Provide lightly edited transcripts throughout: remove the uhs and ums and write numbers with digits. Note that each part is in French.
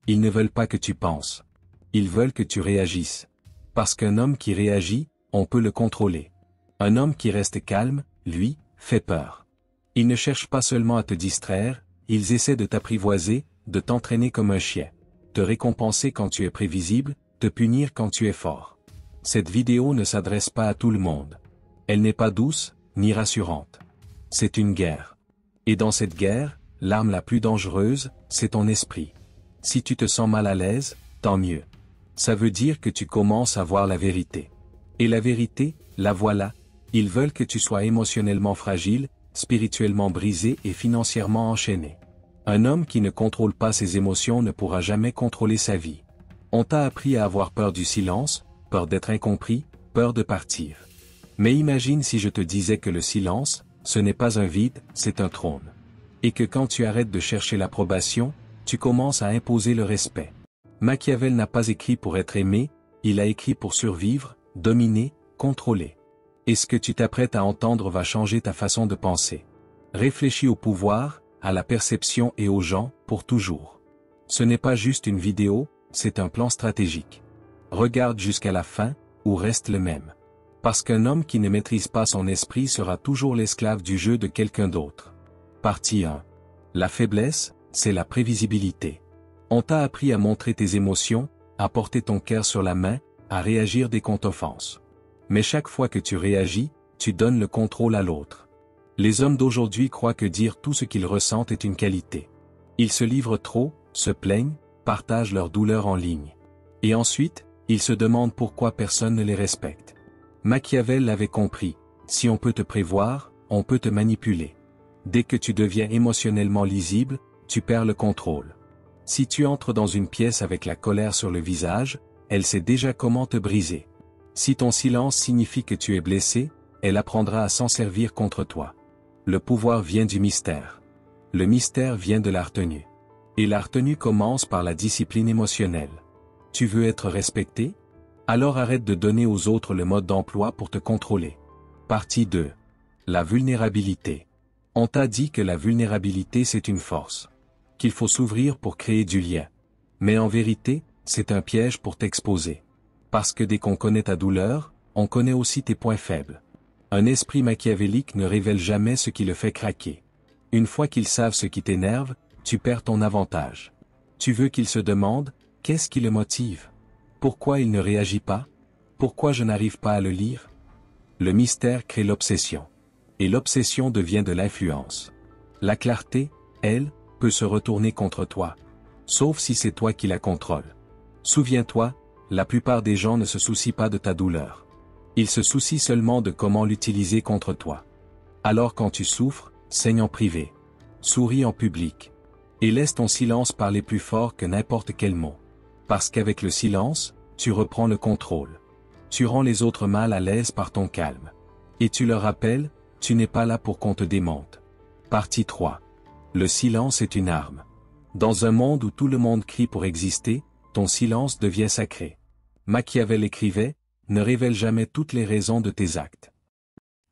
Ils ne veulent pas que tu penses. Ils veulent que tu réagisses. Parce qu'un homme qui réagit, on peut le contrôler. Un homme qui reste calme, lui, fait peur. Ils ne cherchent pas seulement à te distraire, ils essaient de t'apprivoiser, de t'entraîner comme un chien. Te récompenser quand tu es prévisible, te punir quand tu es fort. Cette vidéo ne s'adresse pas à tout le monde. Elle n'est pas douce, ni rassurante. C'est une guerre. Et dans cette guerre, l'arme la plus dangereuse, c'est ton esprit. Si tu te sens mal à l'aise, tant mieux. Ça veut dire que tu commences à voir la vérité. Et la vérité, la voilà. Ils veulent que tu sois émotionnellement fragile, spirituellement brisé et financièrement enchaîné. Un homme qui ne contrôle pas ses émotions ne pourra jamais contrôler sa vie. On t'a appris à avoir peur du silence, peur d'être incompris, peur de partir. Mais imagine si je te disais que le silence, ce n'est pas un vide, c'est un trône. Et que quand tu arrêtes de chercher l'approbation, tu commences à imposer le respect. Machiavel n'a pas écrit pour être aimé, il a écrit pour survivre, dominer, contrôler. Et ce que tu t'apprêtes à entendre va changer ta façon de penser. Réfléchis au pouvoir, à la perception et aux gens, pour toujours. Ce n'est pas juste une vidéo, c'est un plan stratégique. Regarde jusqu'à la fin, ou reste le même. Parce qu'un homme qui ne maîtrise pas son esprit sera toujours l'esclave du jeu de quelqu'un d'autre. Partie 1. La faiblesse, c'est la prévisibilité. On t'a appris à montrer tes émotions, à porter ton cœur sur la main, à réagir dès qu'on t'offense. Mais chaque fois que tu réagis, tu donnes le contrôle à l'autre. Les hommes d'aujourd'hui croient que dire tout ce qu'ils ressentent est une qualité. Ils se livrent trop, se plaignent, partagent leur douleur en ligne. Et ensuite, ils se demandent pourquoi personne ne les respecte. Machiavel l'avait compris, si on peut te prévoir, on peut te manipuler. Dès que tu deviens émotionnellement lisible, tu perds le contrôle. Si tu entres dans une pièce avec la colère sur le visage, elle sait déjà comment te briser. Si ton silence signifie que tu es blessé, elle apprendra à s'en servir contre toi. Le pouvoir vient du mystère. Le mystère vient de la retenue. Et la retenue commence par la discipline émotionnelle. Tu veux être respecté? Alors arrête de donner aux autres le mode d'emploi pour te contrôler. Partie 2. La vulnérabilité. On t'a dit que la vulnérabilité c'est une force. Qu'il faut s'ouvrir pour créer du lien. Mais en vérité, c'est un piège pour t'exposer. Parce que dès qu'on connaît ta douleur, on connaît aussi tes points faibles. Un esprit machiavélique ne révèle jamais ce qui le fait craquer. Une fois qu'ils savent ce qui t'énerve, tu perds ton avantage. Tu veux qu'ils se demandent, qu'est-ce qui le motive? Pourquoi il ne réagit pas? Pourquoi je n'arrive pas à le lire? Le mystère crée l'obsession. Et l'obsession devient de l'influence. La clarté, elle, peut se retourner contre toi. Sauf si c'est toi qui la contrôles. Souviens-toi, la plupart des gens ne se soucient pas de ta douleur. Ils se soucient seulement de comment l'utiliser contre toi. Alors quand tu souffres, saigne en privé. Souris en public. Et laisse ton silence parler plus fort que n'importe quel mot. Parce qu'avec le silence, tu reprends le contrôle. Tu rends les autres mal à l'aise par ton calme. Et tu leur rappelles, tu n'es pas là pour qu'on te démonte. Partie 3. Le silence est une arme. Dans un monde où tout le monde crie pour exister, ton silence devient sacré. Machiavel écrivait, ne révèle jamais toutes les raisons de tes actes.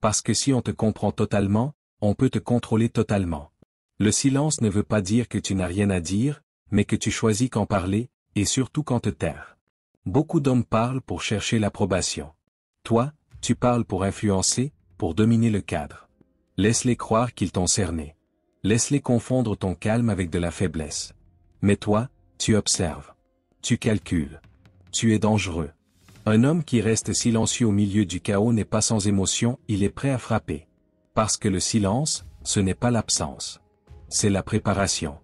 Parce que si on te comprend totalement, on peut te contrôler totalement. Le silence ne veut pas dire que tu n'as rien à dire, mais que tu choisis quand parler, et surtout quand te taire. Beaucoup d'hommes parlent pour chercher l'approbation. Toi, tu parles pour influencer, pour dominer le cadre. Laisse-les croire qu'ils t'ont cerné. Laisse-les confondre ton calme avec de la faiblesse. Mais toi, tu observes. Tu calcules. Tu es dangereux. Un homme qui reste silencieux au milieu du chaos n'est pas sans émotion, il est prêt à frapper. Parce que le silence, ce n'est pas l'absence. C'est la préparation.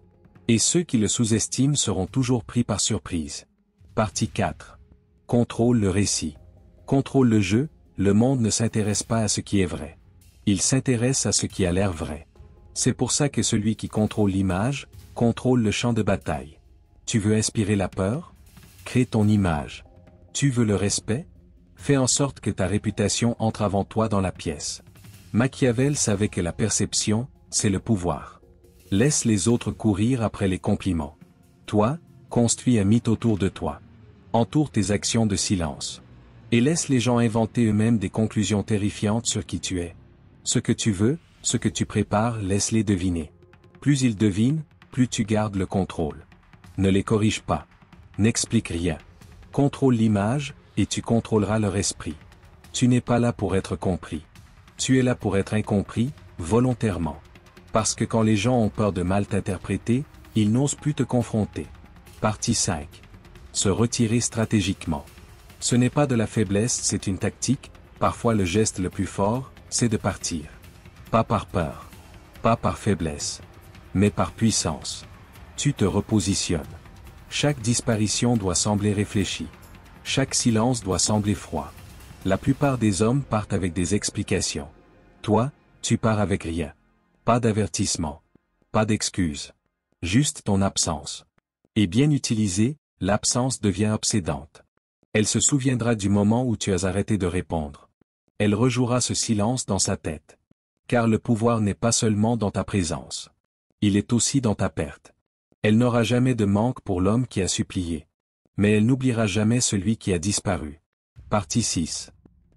Et ceux qui le sous-estiment seront toujours pris par surprise. Partie 4. Contrôle le récit. Contrôle le jeu, le monde ne s'intéresse pas à ce qui est vrai. Il s'intéresse à ce qui a l'air vrai. C'est pour ça que celui qui contrôle l'image, contrôle le champ de bataille. Tu veux inspirer la peur? Crée ton image. Tu veux le respect? Fais en sorte que ta réputation entre avant toi dans la pièce. Machiavel savait que la perception, c'est le pouvoir. Laisse les autres courir après les compliments. Toi, construis un mythe autour de toi. Entoure tes actions de silence. Et laisse les gens inventer eux-mêmes des conclusions terrifiantes sur qui tu es. Ce que tu veux, ce que tu prépares, laisse-les deviner. Plus ils devinent, plus tu gardes le contrôle. Ne les corrige pas. N'explique rien. Contrôle l'image, et tu contrôleras leur esprit. Tu n'es pas là pour être compris. Tu es là pour être incompris, volontairement. Parce que quand les gens ont peur de mal t'interpréter, ils n'osent plus te confronter. Partie 5. Se retirer stratégiquement. Ce n'est pas de la faiblesse, c'est une tactique. Parfois le geste le plus fort, c'est de partir. Pas par peur. Pas par faiblesse. Mais par puissance. Tu te repositionnes. Chaque disparition doit sembler réfléchie. Chaque silence doit sembler froid. La plupart des hommes partent avec des explications. Toi, tu pars avec rien. Pas d'avertissement. Pas d'excuse. Juste ton absence. Et bien utilisée, l'absence devient obsédante. Elle se souviendra du moment où tu as arrêté de répondre. Elle rejouera ce silence dans sa tête. Car le pouvoir n'est pas seulement dans ta présence. Il est aussi dans ta perte. Elle n'aura jamais de manque pour l'homme qui a supplié. Mais elle n'oubliera jamais celui qui a disparu. Partie 6.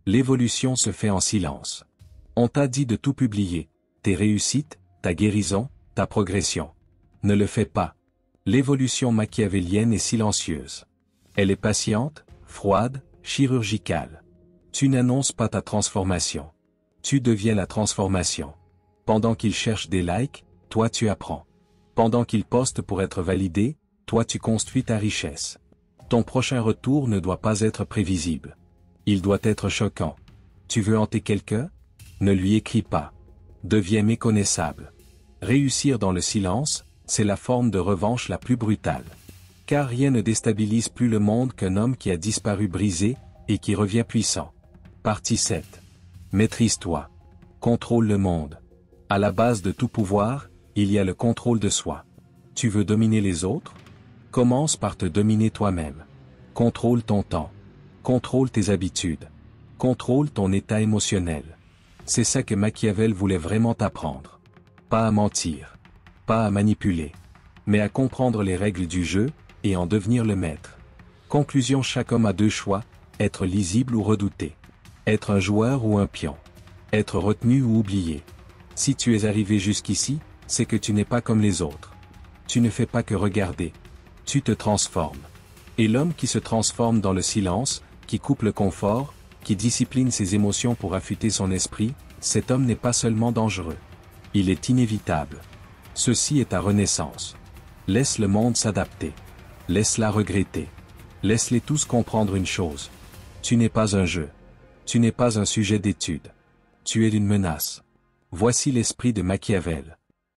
L'évolution se fait en silence. On t'a dit de tout publier, tes réussites, ta guérison, ta progression. Ne le fais pas. L'évolution machiavélienne est silencieuse. Elle est patiente, froide, chirurgicale. Tu n'annonces pas ta transformation. Tu deviens la transformation. Pendant qu'il cherche des likes, toi tu apprends. Pendant qu'il poste pour être validé, toi tu construis ta richesse. Ton prochain retour ne doit pas être prévisible. Il doit être choquant. Tu veux hanter quelqu'un? Ne lui écris pas. Deviens méconnaissable. Réussir dans le silence, c'est la forme de revanche la plus brutale. Car rien ne déstabilise plus le monde qu'un homme qui a disparu brisé, et qui revient puissant. Partie 7. Maîtrise-toi. Contrôle le monde. À la base de tout pouvoir, il y a le contrôle de soi. Tu veux dominer les autres? Commence par te dominer toi-même. Contrôle ton temps. Contrôle tes habitudes. Contrôle ton état émotionnel. C'est ça que Machiavel voulait vraiment t'apprendre. Pas à mentir. Pas à manipuler. Mais à comprendre les règles du jeu, et en devenir le maître. Conclusion: chaque homme a deux choix, être lisible ou redouté. Être un joueur ou un pion. Être retenu ou oublié. Si tu es arrivé jusqu'ici, c'est que tu n'es pas comme les autres. Tu ne fais pas que regarder. Tu te transformes. Et l'homme qui se transforme dans le silence, qui coupe le confort, qui discipline ses émotions pour affûter son esprit, cet homme n'est pas seulement dangereux. Il est inévitable. Ceci est ta renaissance. Laisse le monde s'adapter. Laisse-la regretter. Laisse-les tous comprendre une chose. Tu n'es pas un jeu. Tu n'es pas un sujet d'étude. Tu es une menace. Voici l'esprit de Machiavel.